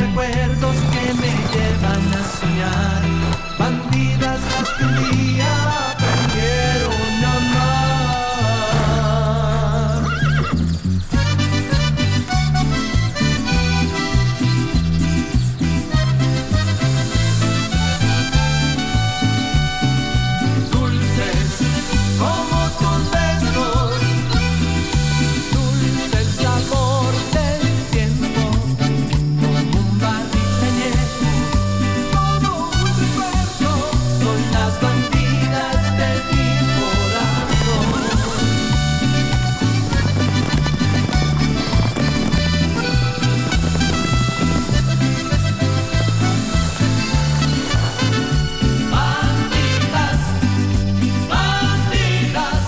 recuerdos que me llevan a soñar. Bandidas las que un día aprendieron a amar. Dulces como tus besos, dulce el sabor del tiempo, como un barril añejo, todo un recuerdo, son las bandidas de mi corazón. Bandidas, bandidas,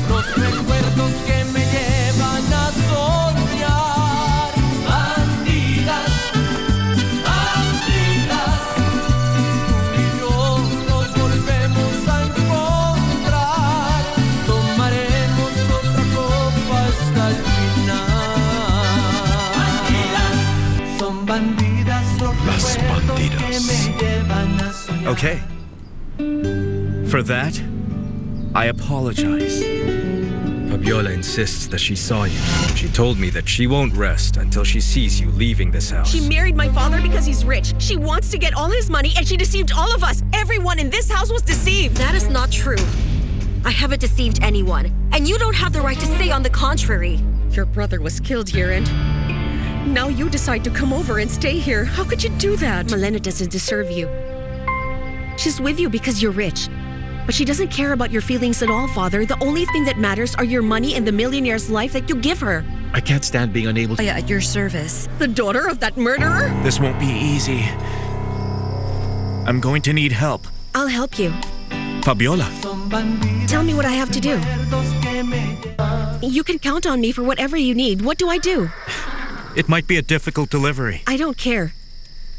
los recuerdos que me llevan a soñar. Bandidas, bandidas, tú y yo nos volvemos a encontrar. Tomaremos otra copa hasta el final. Bandidas, son bandidas los Las recuerdos que bandidas. me llevan a soñar. Okay. For that, I apologize. Fabiola insists that she saw you. She told me that she won't rest until she sees you leaving this house. She married my father because he's rich. She wants to get all his money, and she deceived all of us. Everyone in this house was deceived. That is not true. I haven't deceived anyone, and you don't have the right to say on the contrary. Your brother was killed here, and now you decide to come over and stay here. How could you do that? Malena doesn't deserve you. She's with you because you're rich. But she doesn't care about your feelings at all, Father. The only thing that matters are your money and the millionaire's life that you give her. I can't stand being unable to... At your service. The daughter of that murderer? This won't be easy. I'm going to need help. I'll help you. Fabiola. Tell me what I have to do. You can count on me for whatever you need. What do I do? It might be a difficult delivery. I don't care.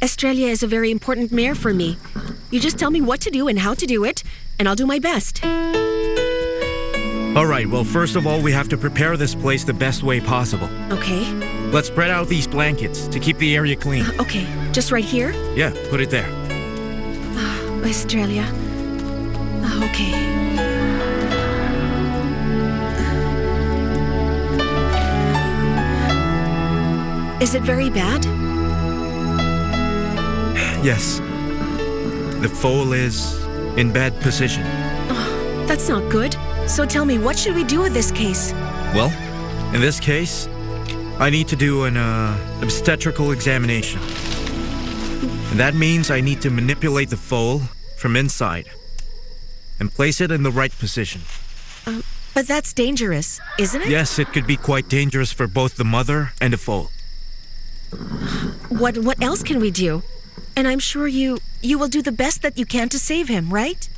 Estrella is a very important mare for me. You just tell me what to do and how to do it, and I'll do my best. All right, well, first of all, we have to prepare this place the best way possible. Okay. Let's spread out these blankets to keep the area clean. Okay. Just right here? Yeah, put it there. Estrella. Okay. Is it very bad? Yes. The foal is in bad position. That's not good. So tell me, what should we do with this case? Well, in this case, I need to do an obstetrical examination. And that means I need to manipulate the foal from inside and place it in the right position. But that's dangerous, isn't it? Yes, it could be quite dangerous for both the mother and the foal. What else can we do? And I'm sure you will do the best that you can to save him, right?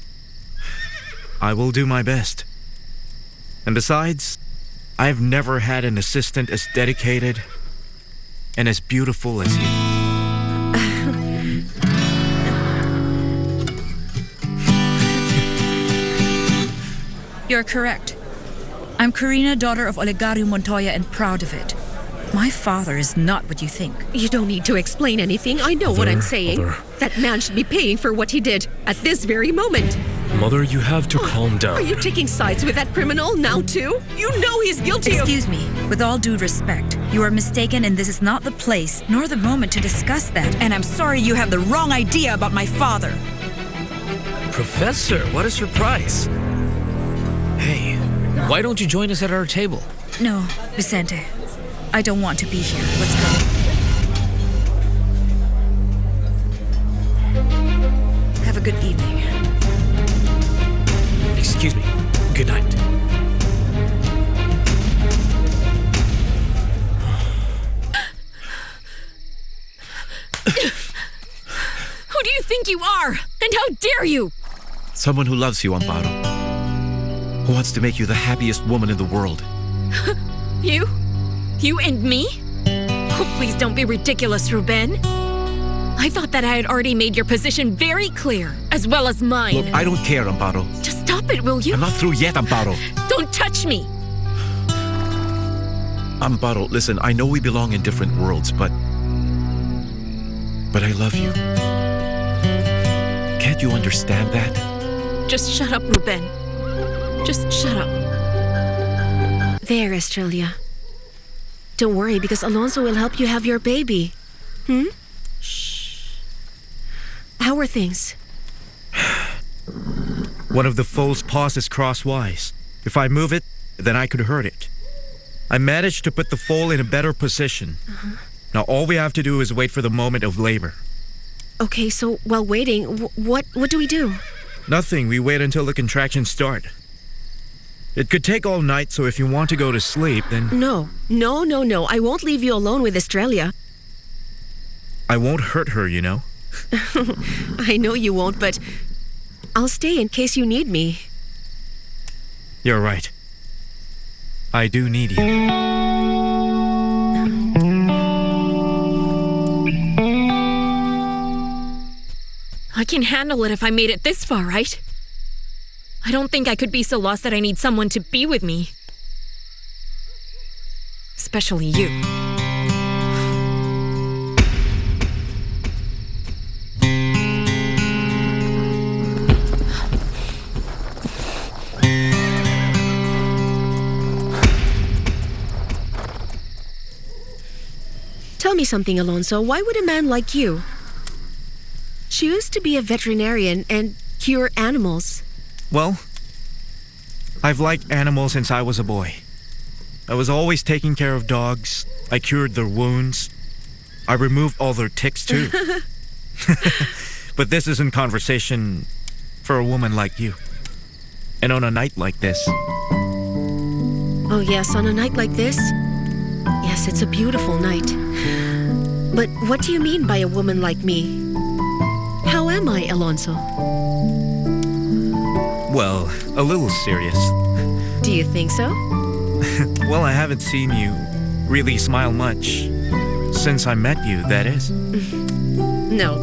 I will do my best. And besides, I've never had an assistant as dedicated and as beautiful as you. You're correct. I'm Karina, daughter of Olegario Montoya, and proud of it. My father is not what you think. You don't need to explain anything. I know what I'm saying. Mother. That man should be paying for what he did at this very moment. Mother, you have to calm down. Are you taking sides with that criminal now, too? You know he's guilty of... Excuse me, with all due respect, you are mistaken and this is not the place nor the moment to discuss that. And I'm sorry you have the wrong idea about my father. Professor, what a surprise. Hey, why don't you join us at our table? No, Vicente. I don't want to be here. Let's go. Have a good evening. Excuse me. Good night. Who do you think you are? And how dare you? Someone who loves you, Amparo. Who wants to make you the happiest woman in the world. You? You and me? Oh, please don't be ridiculous, Ruben. I thought that I had already made your position very clear, as well as mine. Look, I don't care, Amparo. Just stop it, will you? I'm not through yet, Amparo. Don't touch me! Amparo, listen, I know we belong in different worlds, but But I love you. Can't you understand that? Just shut up, Ruben. Just shut up. There, Estrella. Don't worry, because Alonso will help you have your baby. Shh. How are things? One of the foal's paws is crosswise. If I move it, then I could hurt it. I managed to put the foal in a better position. Now all we have to do is wait for the moment of labor. Okay, so while waiting, what do we do? Nothing, we wait until the contractions start. It could take all night, so if you want to go to sleep, then... No. I won't leave you alone with Estrella. I won't hurt her, you know? I know you won't, but I'll stay in case you need me. You're right. I do need you. I can handle it if I made it this far, right? I don't think I could be so lost that I need someone to be with me. Especially you. Tell me something, Alonso. Why would a man like you choose to be a veterinarian and cure animals? Well, I've liked animals since I was a boy. I was always taking care of dogs. I cured their wounds. I removed all their ticks too. But this isn't conversation for a woman like you. And on a night like this. Oh yes, on a night like this? Yes, it's a beautiful night. But what do you mean by a woman like me? How am I, Alonso? Well, a little serious. Do you think so? Well, I haven't seen you really smile much since I met you, that is. No.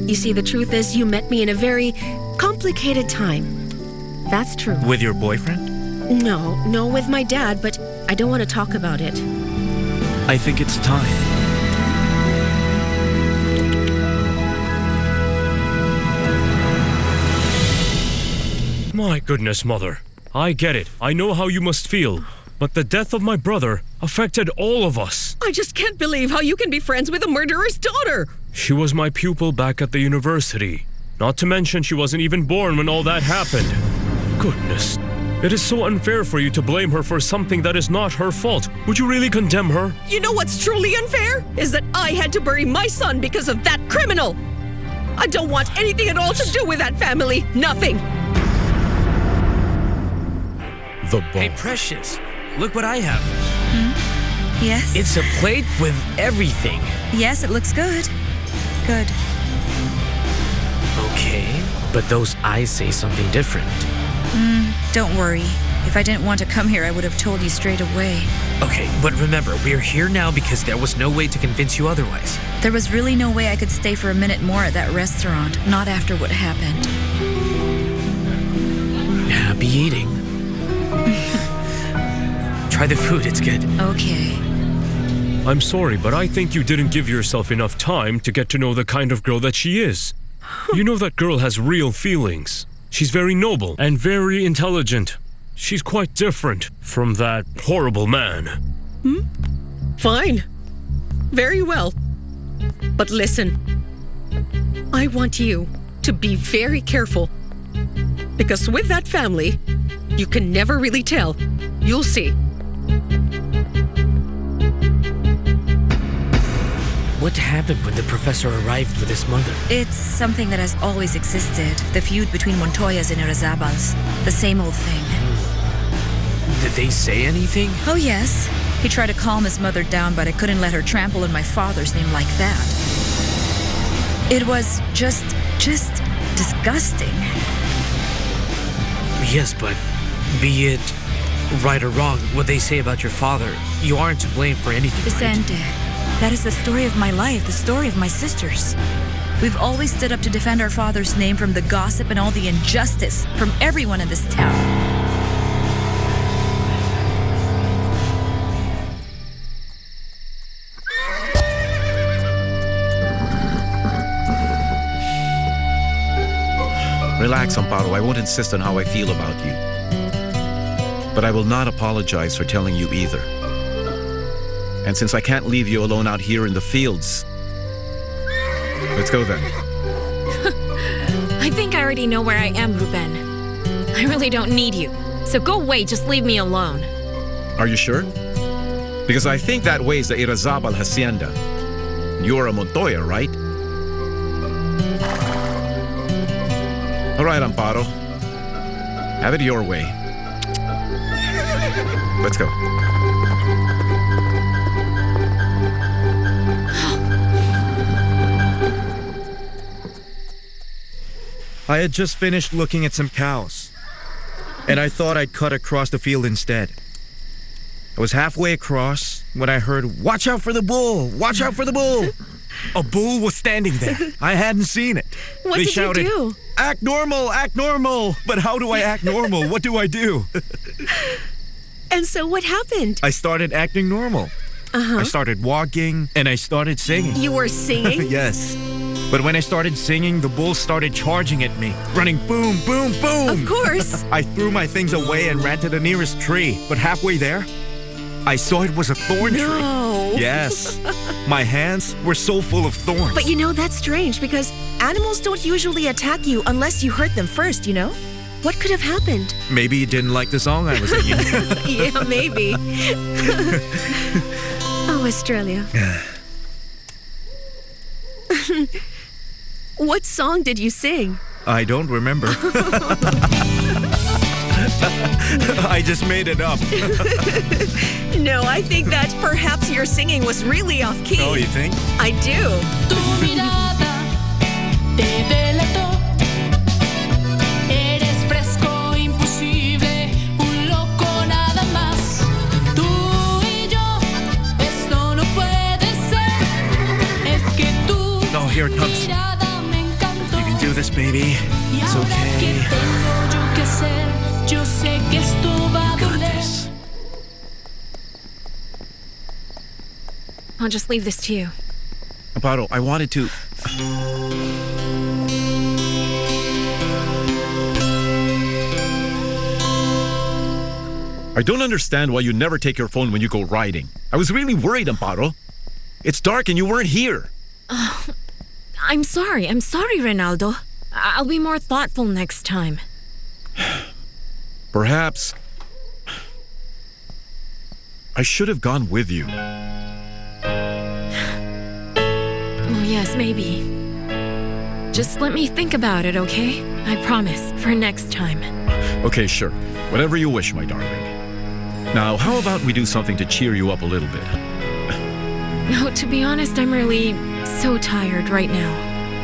You see, the truth is you met me in a very complicated time. That's true. With your boyfriend? No, with my dad, but I don't want to talk about it. I think it's time. My goodness, Mother. I get it. I know how you must feel. But the death of my brother affected all of us. I just can't believe how you can be friends with a murderer's daughter. She was my pupil back at the university. Not to mention she wasn't even born when all that happened. Goodness. It is so unfair for you to blame her for something that is not her fault. Would you really condemn her? You know what's truly unfair? Is that I had to bury my son because of that criminal. I don't want anything at all to do with that family. Nothing. The ball. Hey, Precious, look what I have. Yes? It's a plate with everything. Yes, it looks good. Good. Okay, but those eyes say something different. Don't worry. If I didn't want to come here, I would have told you straight away. Okay, but remember, we're here now because there was no way to convince you otherwise. There was really no way I could stay for a minute more at that restaurant, not after what happened. Happy eating. Try the food, it's good. Okay. I'm sorry, but I think you didn't give yourself enough time to get to know the kind of girl that she is. You know that girl has real feelings. She's very noble and very intelligent. She's quite different from that horrible man. Fine. Very well. But listen, I want you to be very careful. Because with that family, you can never really tell. You'll see. What happened when the professor arrived with his mother? It's something that has always existed. The feud between Montoyas and Irazabals. The same old thing. Did they say anything? Oh, yes. He tried to calm his mother down, but I couldn't let her trample on my father's name like that. It was just disgusting. Yes, but be it right or wrong, what they say about your father, you aren't to blame for anything, right? Vicente, that is the story of my life, the story of my sisters. We've always stood up to defend our father's name from the gossip and all the injustice from everyone in this town. Relax, Amparo. I won't insist on how I feel about you. But I will not apologize for telling you either. And since I can't leave you alone out here in the fields, let's go then. I think I already know where I am, Ruben. I really don't need you. So go away, just leave me alone. Are you sure? Because I think that way is the Irazabal Hacienda. You're a Montoya, right? All right, Amparo. Have it your way. Let's go. I had just finished looking at some cows, and I thought I'd cut across the field instead. I was halfway across when I heard, "Watch out for the bull! Watch out for the bull!" A bull was standing there. I hadn't seen it. What They did shouted, you do? "Act normal! Act normal!" But how do I act normal? What do I do? And so what happened? I started acting normal. I started walking, and I started singing. You were singing? Yes. But when I started singing, the bull started charging at me, running boom, boom, boom. Of course. I threw my things away and ran to the nearest tree. But halfway there, I saw it was a thorn tree. No. Yes. My hands were so full of thorns. But you know, that's strange because animals don't usually attack you unless you hurt them first, you know? What could have happened? Maybe you didn't like the song I was singing. Yeah, maybe. Oh, Australia. What song did you sing? I don't remember. I just made it up. No, I think that perhaps your singing was really off key. Oh, you think? I do. Tu mirada te delató. Eres fresco, imposible, un loco nada más. Tú y yo, esto no puede ser. Es que tú, Oh, here it comes. mirada me encantó. You can do this, baby. Y It's ahora que okay. tengo yo que hacer, yo sé que esto va a Got doler. this. I'll just leave this to you. Amparo, I wanted to... I don't understand why you never take your phone when you go riding. I was really worried, Amparo. It's dark and you weren't here. I'm sorry, Ronaldo. I'll be more thoughtful next time. Perhaps... I should have gone with you. Well, yes, maybe. Just let me think about it, okay? I promise, for next time. Okay, sure. Whatever you wish, my darling. Now, how about we do something to cheer you up a little bit? No, to be honest, I'm really so tired right now.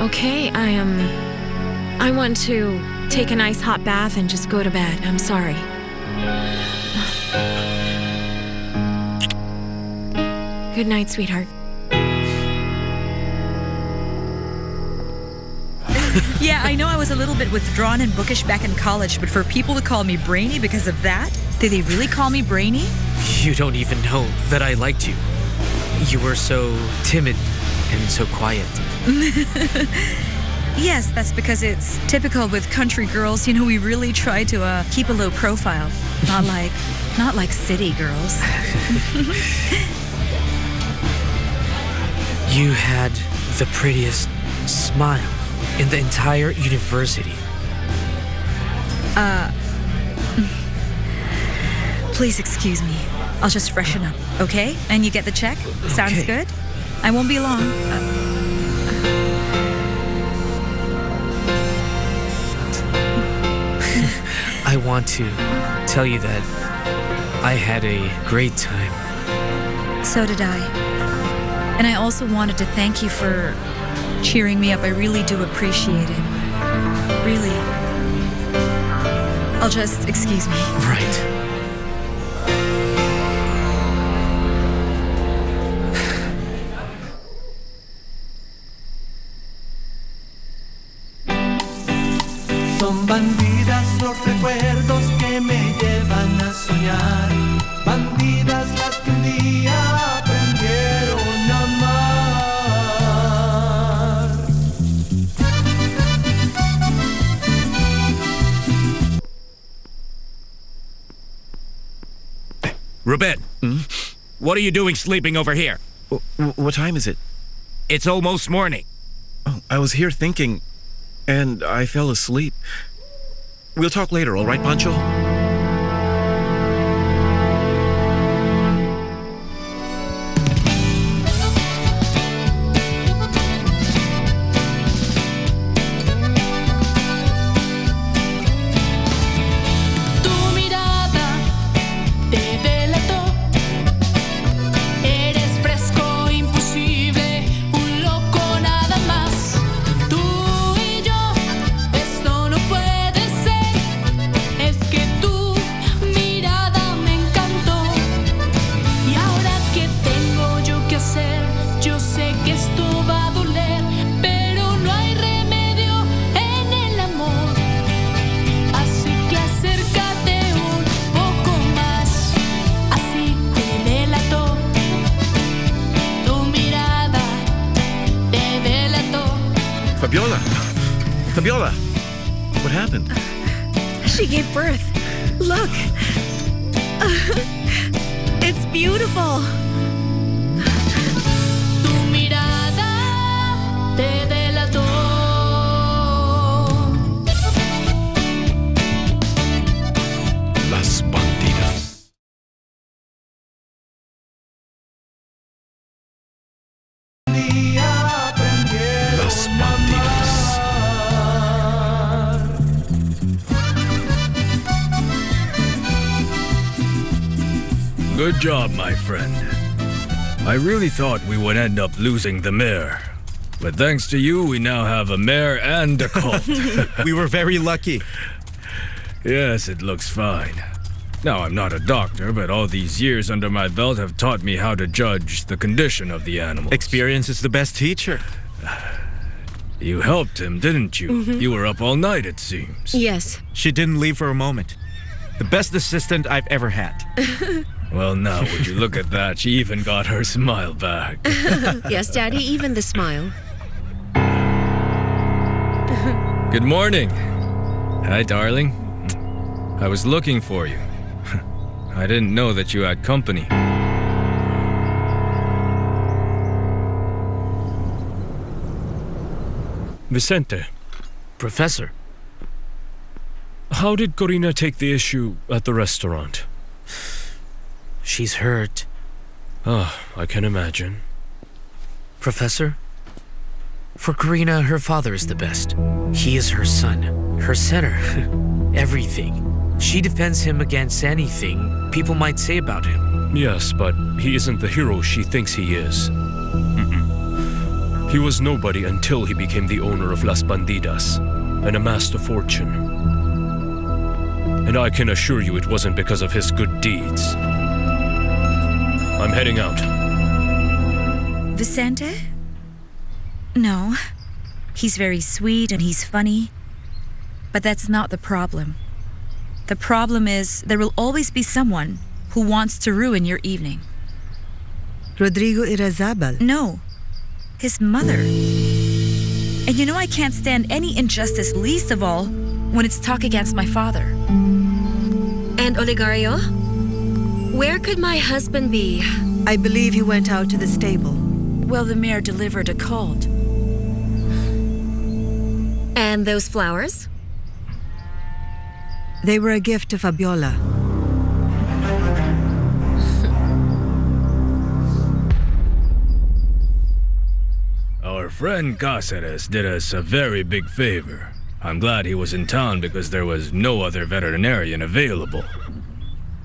Okay, I want to take a nice hot bath and just go to bed. I'm sorry. Good night, sweetheart. Yeah, I know I was a little bit withdrawn and bookish back in college, but for people to call me brainy because of that, did they really call me brainy? You don't even know that I liked you. You were so timid and so quiet. Yes, that's because it's typical with country girls. You know, we really try to keep a low profile. Not like city girls. You had the prettiest smile in the entire university. Please excuse me. I'll just freshen up, okay? And you get the check? Sounds Okay. good? I won't be long. I want to tell you that I had a great time. So did I. And I also wanted to thank you for cheering me up. I really do appreciate it. Really. I'll just excuse me. Right. Son bandidas los recuerdos que me llevan a soñar. Bandidas las que un día aprendieron a amar. Ruben, what are you doing sleeping over here? What time is it? It's almost morning. Oh, I was here thinking, and I fell asleep. We'll talk later, all right, Pancho? Fabiola, what happened? She gave birth. Look. It's beautiful. Tu mirada te delató. Las Bandidas. Las Bandidas. Good job, my friend. I really thought we would end up losing the mare. But thanks to you, we now have a mare and a colt. We were very lucky. Yes, it looks fine. Now, I'm not a doctor, but all these years under my belt have taught me how to judge the condition of the animals. Experience is the best teacher. You helped him, didn't you? You were up all night, it seems. Yes. She didn't leave for a moment. The best assistant I've ever had. Well, now, would you look at that? She even got her smile back. Yes, Daddy, even the smile. Good morning. Hi, darling. I was looking for you. I didn't know that you had company. Vicente, Professor, how did Corina take the issue at the restaurant? she's hurt. Ah, I can imagine. Professor, for Karina, her father is the best. He is her son, her center, everything. She defends him against anything people might say about him. Yes, but he isn't the hero she thinks he is. He was nobody until he became the owner of Las Bandidas and amassed a fortune. And I can assure you it wasn't because of his good deeds. I'm heading out. Vicente? No. He's very sweet and he's funny. But that's not the problem. The problem is there will always be someone who wants to ruin your evening. Rodrigo Irazabal. No. His mother. And you know I can't stand any injustice, least of all when it's talk against my father. And Oligario? Where could my husband be? I believe he went out to the stable. Well, the mayor delivered a colt. And those flowers? They were a gift to Fabiola. Our friend Cáceres did us a very big favor. I'm glad he was in town because there was no other veterinarian available.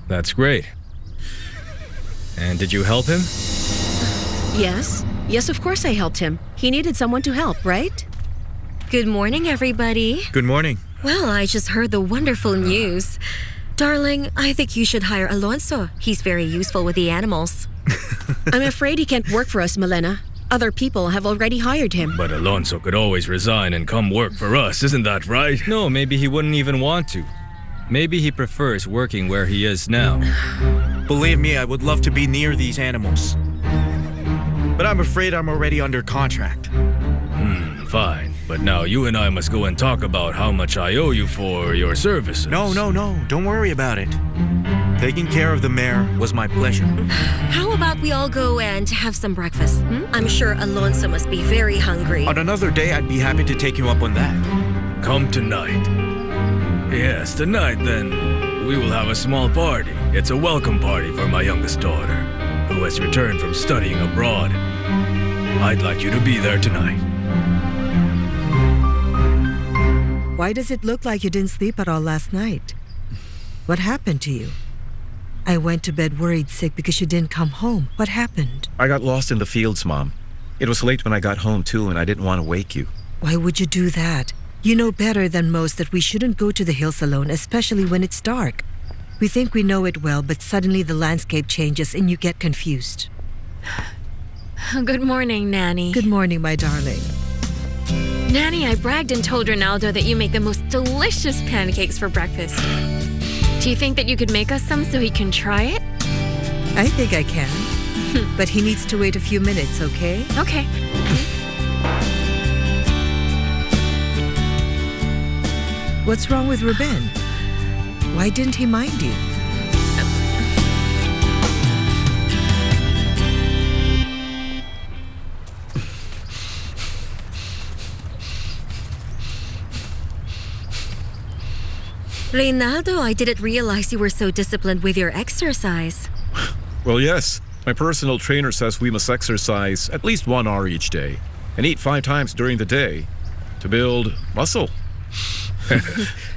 That's great. And did you help him? Yes. Yes, of course I helped him. He needed someone to help, right? Good morning, everybody. Good morning. Well, I just heard the wonderful news. Darling, I think you should hire Alonso. He's very useful with the animals. I'm afraid he can't work for us, Milena. Other people have already hired him. But Alonso could always resign and come work for us, isn't that right? No, maybe he wouldn't even want to. Maybe he prefers working where he is now. Believe me, I would love to be near these animals. But I'm afraid I'm already under contract. Fine. But now you and I must go and talk about how much I owe you for your services. No. Don't worry about it. Taking care of the mayor was my pleasure. How about we all go and have some breakfast? I'm sure Alonso must be very hungry. On another day, I'd be happy to take you up on that. Come tonight. Yes, tonight then, we will have a small party. It's a welcome party for my youngest daughter, who has returned from studying abroad. I'd like you to be there tonight. Why does it look like you didn't sleep at all last night? What happened to you? I went to bed worried sick because you didn't come home. What happened? I got lost in the fields, Mom. It was late when I got home, too, and I didn't want to wake you. Why would you do that? You know better than most that we shouldn't go to the hills alone, especially when it's dark. We think we know it well, but suddenly the landscape changes and you get confused. Good morning, Nanny. Good morning, my darling. Nanny, I bragged and told Ronaldo that you make the most delicious pancakes for breakfast. Do you think that you could make us some so he can try it? I think I can. But he needs to wait a few minutes, okay? Okay. What's wrong with Ruben? Why didn't he mind you? Reynaldo, I didn't realize you were so disciplined with your exercise. Well, yes. My personal trainer says we must exercise at least 1 hour each day and eat 5 times during the day to build muscle.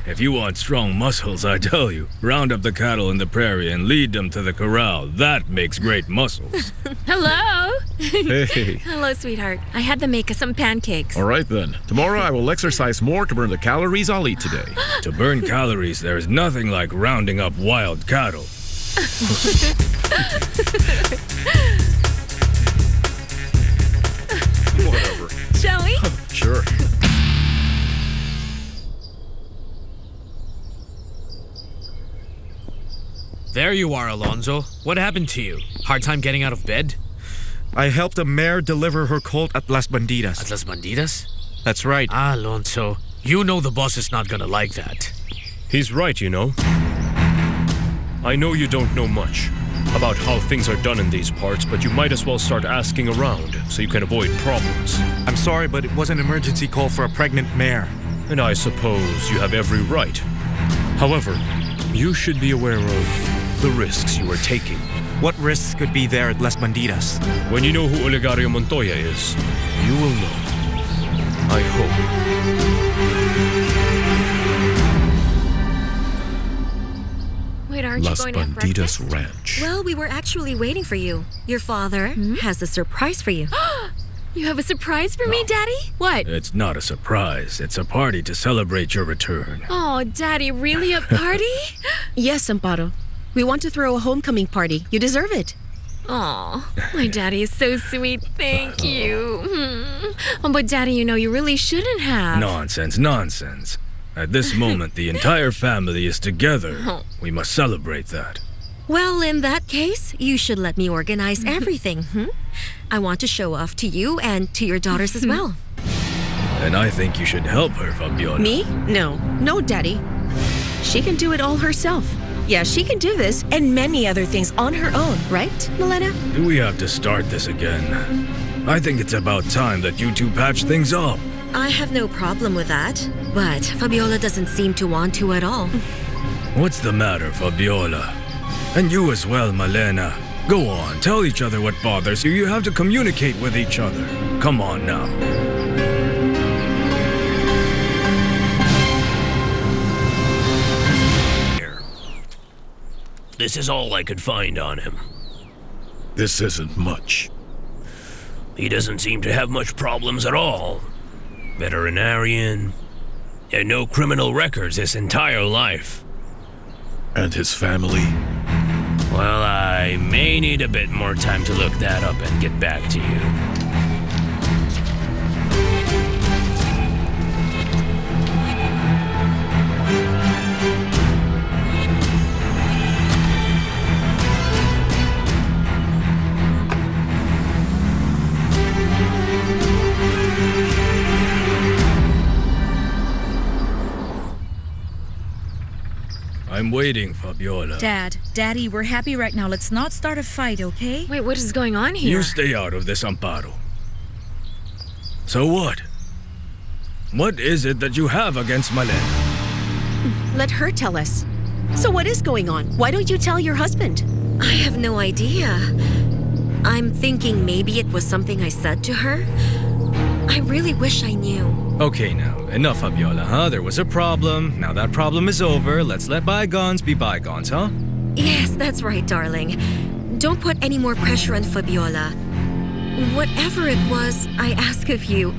If you want strong muscles, I tell you, round up the cattle in the prairie and lead them to the corral. That makes great muscles. Hello. Hey. Hello, sweetheart. I had them make us some pancakes. All right, then. Tomorrow I will exercise more to burn the calories I'll eat today. To burn calories, there is nothing like rounding up wild cattle. Whatever. Shall we? Sure. There you are, Alonso. What happened to you? Hard time getting out of bed? I helped a mare deliver her colt at Las Bandidas. At Las Bandidas? That's right. Ah, Alonso. You know the boss is not gonna like that. He's right, you know. I know you don't know much about how things are done in these parts, but you might as well start asking around so you can avoid problems. I'm sorry, but it was an emergency call for a pregnant mare. And I suppose you have every right. However, you should be aware of the risks you are taking. What risks could be there at Las Bandidas? When you know who Olegario Montoya is, you will know. I hope. Wait, aren't Las you going to have Bandidas breakfast? Ranch. Well, we were actually waiting for you. Your father has a surprise for you. You have a surprise for me, Daddy? What? It's not a surprise. It's a party to celebrate your return. Oh, Daddy, really a party? Yes, Amparo. We want to throw a homecoming party. You deserve it. Oh, my daddy is so sweet. Thank you. Oh, but Daddy, you know, you really shouldn't have. Nonsense, nonsense. At this moment, the entire family is together. We must celebrate that. Well, in that case, you should let me organize everything. I want to show off to you and to your daughters as well. And I think you should help her, Fabiola. Me? No. No, Daddy. She can do it all herself. Yeah, she can do this and many other things on her own, right, Milena? Do we have to start this again? I think it's about time that you two patch things up. I have no problem with that, but Fabiola doesn't seem to want to at all. What's the matter, Fabiola? And you as well, Malena. Go on, tell each other what bothers you. You have to communicate with each other. Come on now. This is all I could find on him. This isn't much. He doesn't seem to have much problems at all. Veterinarian, and no criminal records his entire life. And his family? Well, I may need a bit more time to look that up and get back to you. I'm I'm waiting, Fabiola. Daddy, we're happy right now. Let's not start a fight, okay? Wait, what is going on here? You stay out of this, Amparo. So what? What is it that you have against Malena? Let her tell us. So what is going on? Why don't you tell your husband? I have no idea. I'm thinking maybe it was something I said to her. I really wish I knew. Okay now, enough, Fabiola, huh? There was a problem. Now that problem is over. Let's let bygones be bygones, huh? Yes, that's right, darling. Don't put any more pressure on Fabiola. Whatever it was, I ask of you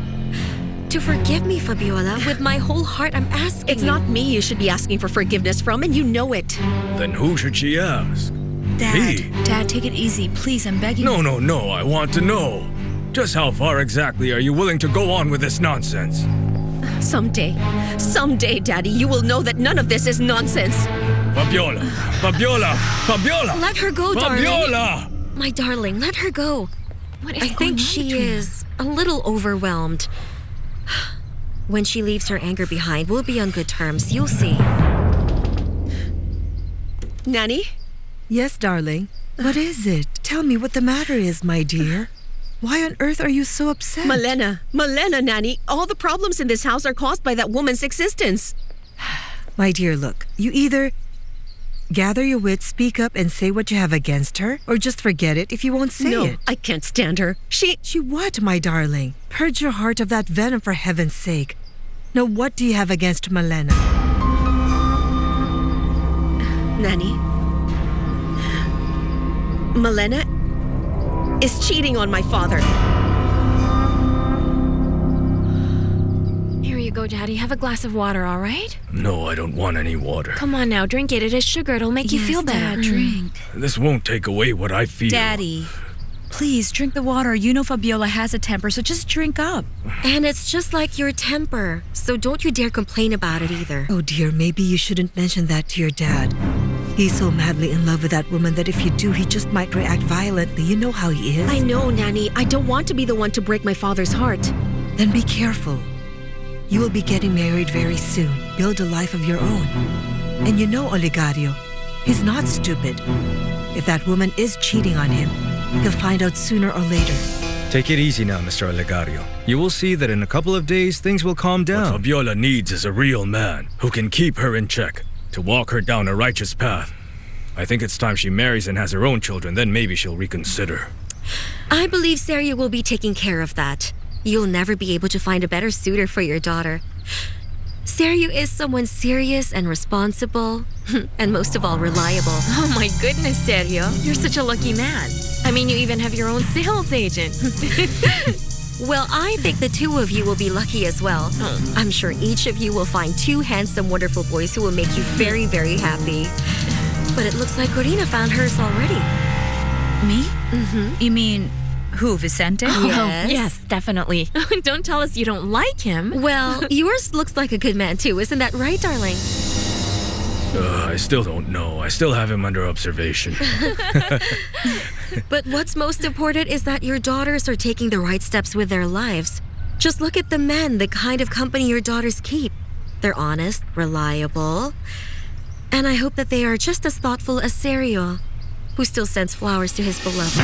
to forgive me, Fabiola. With my whole heart, I'm asking. It's not me you should be asking for forgiveness from, and you know it. Then who should she ask? Me? Dad, take it easy. Please, I'm begging No, you. no, I want to know. Just how far exactly are you willing to go on with this nonsense? Someday, Daddy, you will know that none of this is nonsense. Fabiola! Let her go, darling. Fabiola! My darling, let her go. I think she is a little overwhelmed. When she leaves her anger behind, we'll be on good terms. You'll see. Nanny? Yes, darling. What is it? Tell me what the matter is, my dear. Why on earth are you so upset? Malena, Nanny. All the problems in this house are caused by that woman's existence. My dear, look. You either gather your wits, speak up, and say what you have against her, or just forget it if you won't say No, it. I can't stand her. She what, my darling? Purge your heart of that venom for heaven's sake. Now, what do you have against Malena? Nanny, Malena is cheating on my father. Here you go, Daddy. Have a glass of water, all right? No, I don't want any water. Come on now, drink it. It is sugar. It'll make you feel better. Dad, drink. This won't take away what I feel. Daddy, please drink the water. You know Fabiola has a temper, so just drink up. And it's just like your temper, so don't you dare complain about it either. Oh dear, maybe you shouldn't mention that to your dad. He's so madly in love with that woman that if you do, he just might react violently. You know how he is. I know, Nanny. I don't want to be the one to break my father's heart. Then be careful. You will be getting married very soon. Build a life of your own. And you know Oligario, he's not stupid. If that woman is cheating on him, he'll find out sooner or later. Take it easy now, Mr. Olegario. You will see that in a couple of days, things will calm down. What Fabiola needs is a real man who can keep her in check, to walk her down a righteous path. I think it's time she marries and has her own children, then maybe she'll reconsider. I believe Serio will be taking care of that. You'll never be able to find a better suitor for your daughter. Serio is someone serious and responsible, and most of all, reliable. Oh my goodness, Sergio. You're such a lucky man. I mean, you even have your own sales agent. Well, I think the two of you will be lucky as well. I'm sure each of you will find two handsome, wonderful boys who will make you very, very happy. But it looks like Corina found hers already. Me? You mean who, Vicente? Yes. Yes, definitely. Don't tell us you don't like him. Well, yours looks like a good man too, isn't that right, darling? I still don't know. I still have him under observation. But what's most important is that your daughters are taking the right steps with their lives. Just look at the men, the kind of company your daughters keep. They're honest, reliable, and I hope that they are just as thoughtful as Serio, who still sends flowers to his beloved.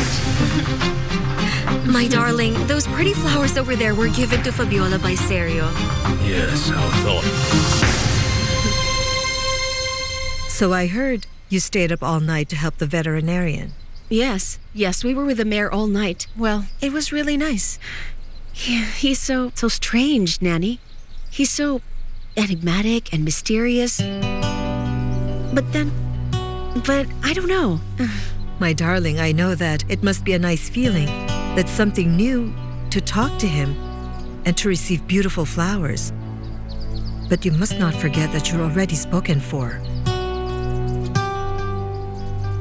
My darling, those pretty flowers over there were given to Fabiola by Serio. Yes, how thoughtful. So I heard you stayed up all night to help the veterinarian. Yes, we were with the mayor all night. Well, it was really nice. He's so strange, Nanny. He's so enigmatic and mysterious. But I don't know. My darling, I know that it must be a nice feeling. That's something new to talk to him and to receive beautiful flowers. But you must not forget that you're already spoken for.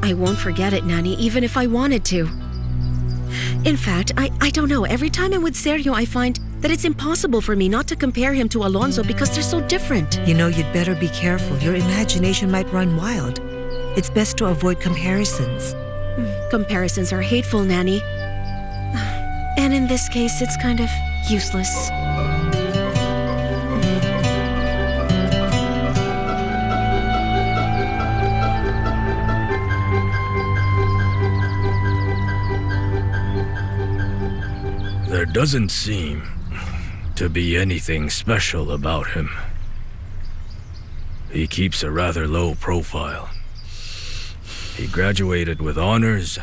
I won't forget it, Nanny, even if I wanted to. In fact, I don't know. Every time I'm with Sergio, I find that it's impossible for me not to compare him to Alonso because they're so different. You know, you'd better be careful. Your imagination might run wild. It's best to avoid comparisons. Comparisons are hateful, Nanny. And in this case, it's kind of useless. There doesn't seem to be anything special about him. He keeps a rather low profile. He graduated with honors,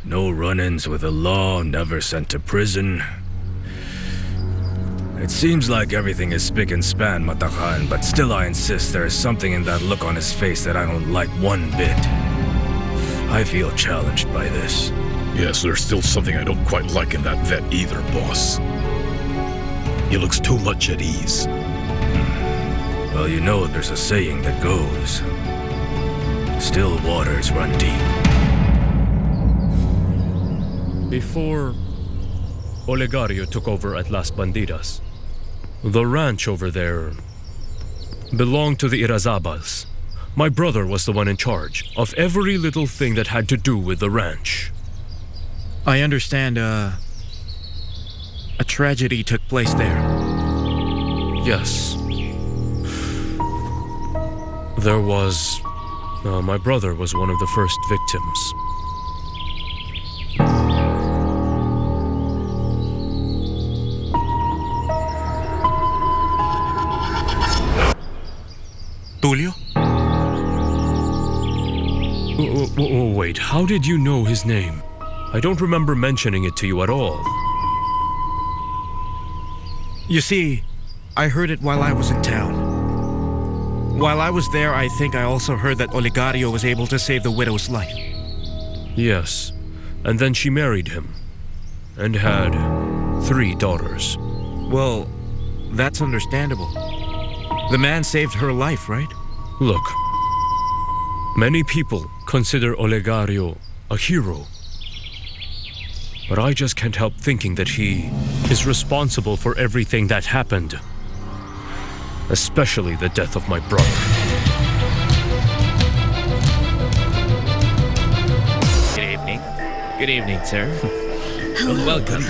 no run-ins with the law, never sent to prison. It seems like everything is spick and span, Matakan, but still I insist there is something in that look on his face that I don't like one bit. I feel challenged by this. Yes, there's still something I don't quite like in that vet either, boss. He looks too much at ease. Well, you know there's a saying that goes, still waters run deep. Before Olegario took over at Las Bandidas, the ranch over there belonged to the Irazabals. My brother was the one in charge of every little thing that had to do with the ranch. I understand, a tragedy took place there. Yes. There was... my brother was one of the first victims. Tulio? Wait, how did you know his name? I don't remember mentioning it to you at all. You see, I heard it while I was in town. While I was there, I think I also heard that Olegario was able to save the widow's life. Yes, and then she married him, and had 3 daughters. Well, that's understandable. The man saved her life, right? Look, many people consider Olegario a hero. But I just can't help thinking that he is responsible for everything that happened. Especially the death of my brother. Good evening. Good evening, sir. Hello. Welcome.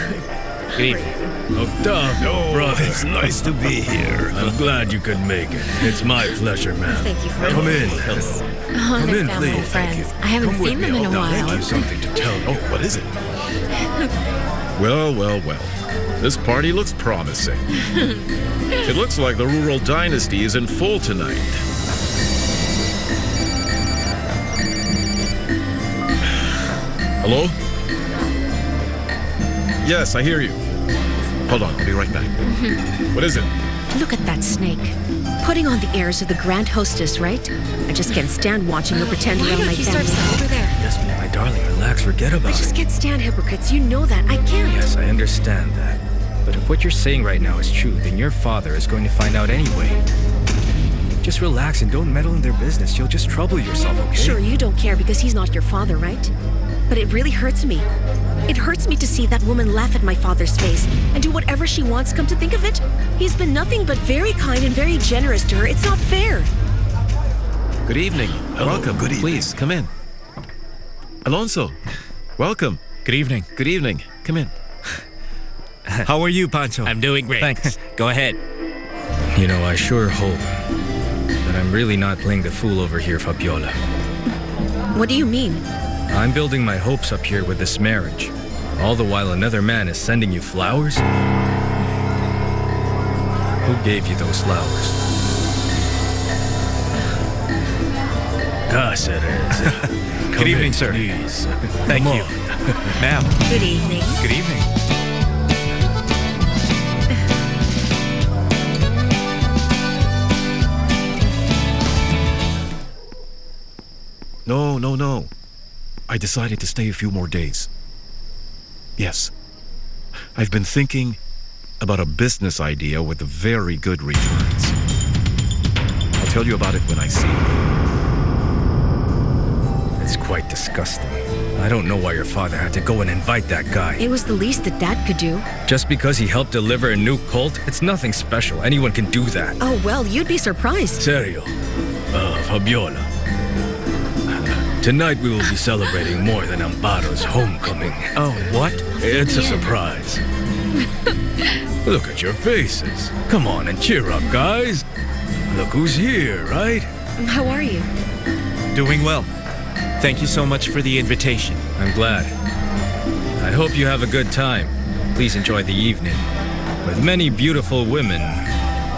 Good evening. Octavio, brother. It's nice to be here. I'm glad you could make it. It's my pleasure, man. Thank you for Come in. Oh, Come they're in, family and please. friends. I haven't Come with seen me, them in a I'll while. give you something to tell you. Oh, what is it? Well, well, well. This party looks promising. It looks like the rural dynasty is in full tonight. Hello? Yes, I hear you. Hold on, I'll be right back. What is it? Look at that snake. Putting on the airs of the grand hostess, right? I just can't stand watching her pretend Why around don't my you start family. some over there? Yes, my darling, relax, forget I about just it. can't stand hypocrites. You know that. I can't. Yes, I understand that. But if what you're saying right now is true, then your father is going to find out anyway. Just relax and don't meddle in their business. You'll just trouble yourself, okay? Sure, you don't care because he's not your father, right? But it really hurts me. It hurts me to see that woman laugh at my father's face and do whatever she wants. Come to think of it, he's been nothing but very kind and very generous to her. It's not fair. Good evening. Hello, Welcome. good evening. Please, come in. Alonso, welcome. Good evening. Good evening. Come in. How are you, Pancho? I'm doing great. Thanks. Go ahead. You know, I sure hope that I'm really not playing the fool over here, Fabiola. What do you mean? I'm building my hopes up here with this marriage. All the while another man is sending you flowers? Who gave you those flowers? Cáceres. Good evening, sir. Please. Thank Come you. on. Ma'am, Good evening. good evening. No. I decided to stay a few more days. Yes. I've been thinking about a business idea with very good returns. I'll tell you about it when I see you. It's quite disgusting. I don't know why your father had to go and invite that guy. It was the least that Dad could do. Just because he helped deliver a new cult, it's nothing special. Anyone can do that. Oh, well, you'd be surprised. Serio. Fabiola. Tonight we will be celebrating more than Amparo's homecoming. Oh, what? It's a surprise. Look at your faces. Come on and cheer up, guys. Look who's here, right? How are you? Doing well. Thank you so much for the invitation. I'm glad. I hope you have a good time. please enjoy the evening with many beautiful women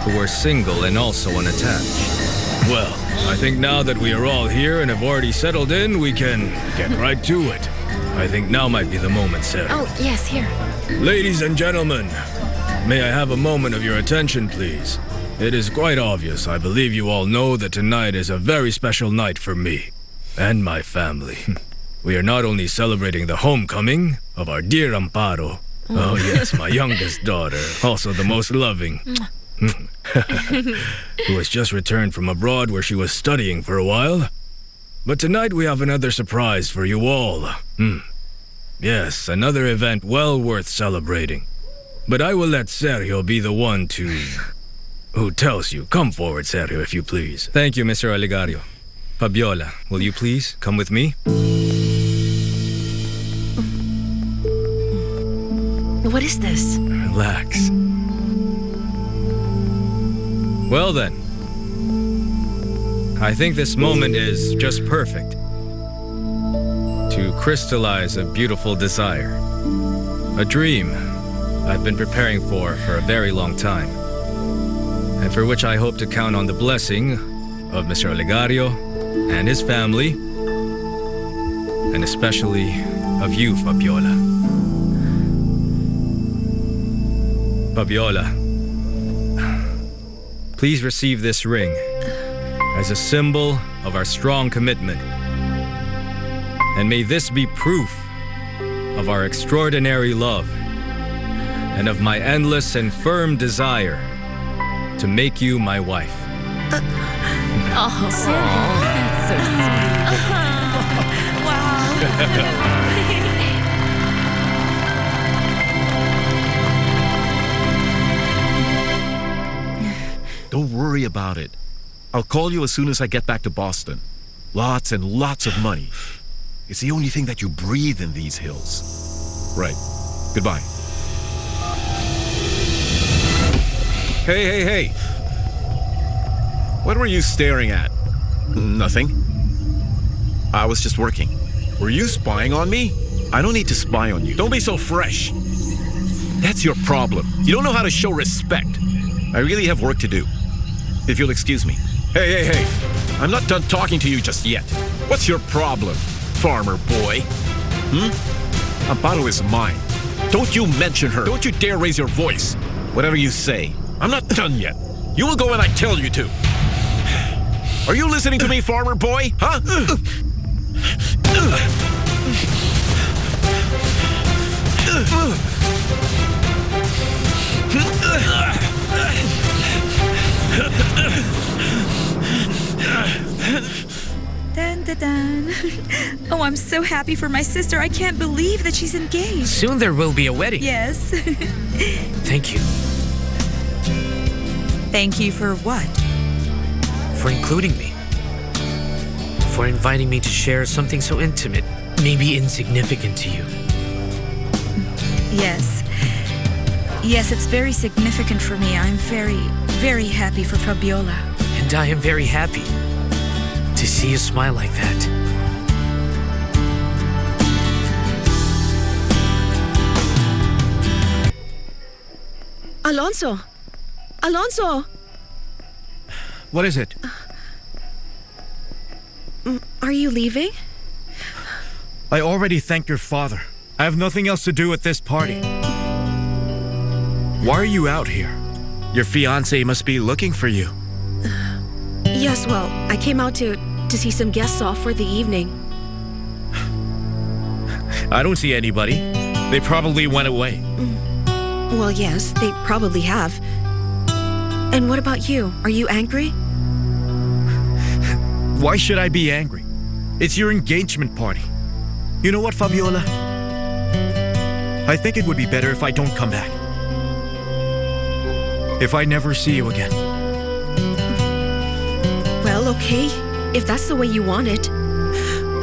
who are single and also unattached. Well, I think now that we are all here and have already settled in, we can get right to it. I think now might be the moment, Sarah. Oh, yes, here. Ladies and gentlemen, may I have a moment of your attention, please? It is quite obvious. I believe you all know that tonight is a very special night for me and my family. We are not only celebrating the homecoming of our dear Amparo. Oh yes, my youngest daughter, also the most loving. Who has just returned from abroad where she was studying for a while. But tonight we have another surprise for you all. Yes, another event well worth celebrating. But I will let Sergio be the one who tells you. Come forward, Sergio, if you please. Thank you, Mr. Oligario. Fabiola, will you please come with me? What is this? Relax. Well then, I think this moment is just perfect to crystallize a beautiful desire, a dream I've been preparing for a very long time, and for which I hope to count on the blessing of Mr. Oligario and his family, and especially of you, Fabiola. Fabiola, please receive this ring as a symbol of our strong commitment. And may this be proof of our extraordinary love and of my endless and firm desire to make you my wife. Oh, that's so sweet. Wow. Don't worry about it. I'll call you as soon as I get back to Boston. Lots and lots of money. It's the only thing that you breathe in these hills. Right. Goodbye. Hey. What were you staring at? Nothing. I was just working. Were you spying on me? I don't need to spy on you. Don't be so fresh. That's your problem. You don't know how to show respect. I really have work to do. If you'll excuse me. Hey. I'm not done talking to you just yet. What's your problem, farmer boy? Amparo is mine. Don't you mention her. Don't you dare raise your voice. Whatever you say. I'm not done yet. You will go when I tell you to. Are you listening to me, farmer boy? Huh? Dun, dun, dun. Oh, I'm so happy for my sister. I can't believe that she's engaged. Soon there will be a wedding. Yes. Thank you. Thank you for what? For including me. For inviting me to share something so intimate, maybe insignificant to you. Yes. Yes, it's very significant for me. I'm very, very happy for Fabiola. And I am very happy to see you smile like that. Alonso! What is it? Are you leaving? I already thanked your father. I have nothing else to do at this party. Why are you out here? Your fiancé must be looking for you. Yes, well, I came out to see some guests off for the evening. I don't see anybody. They probably went away. Well, yes, they probably have. And what about you? Are you angry? Why should I be angry? It's your engagement party. You know what, Fabiola? I think it would be better if I don't come back. If I never see you again. Well, okay. If that's the way you want it,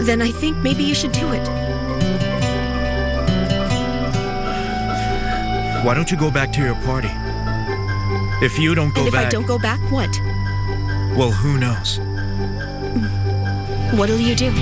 then I think maybe you should do it. Why don't you go back to your party? If you don't go and if back... I don't go back, what? Well, who knows? What'll you do?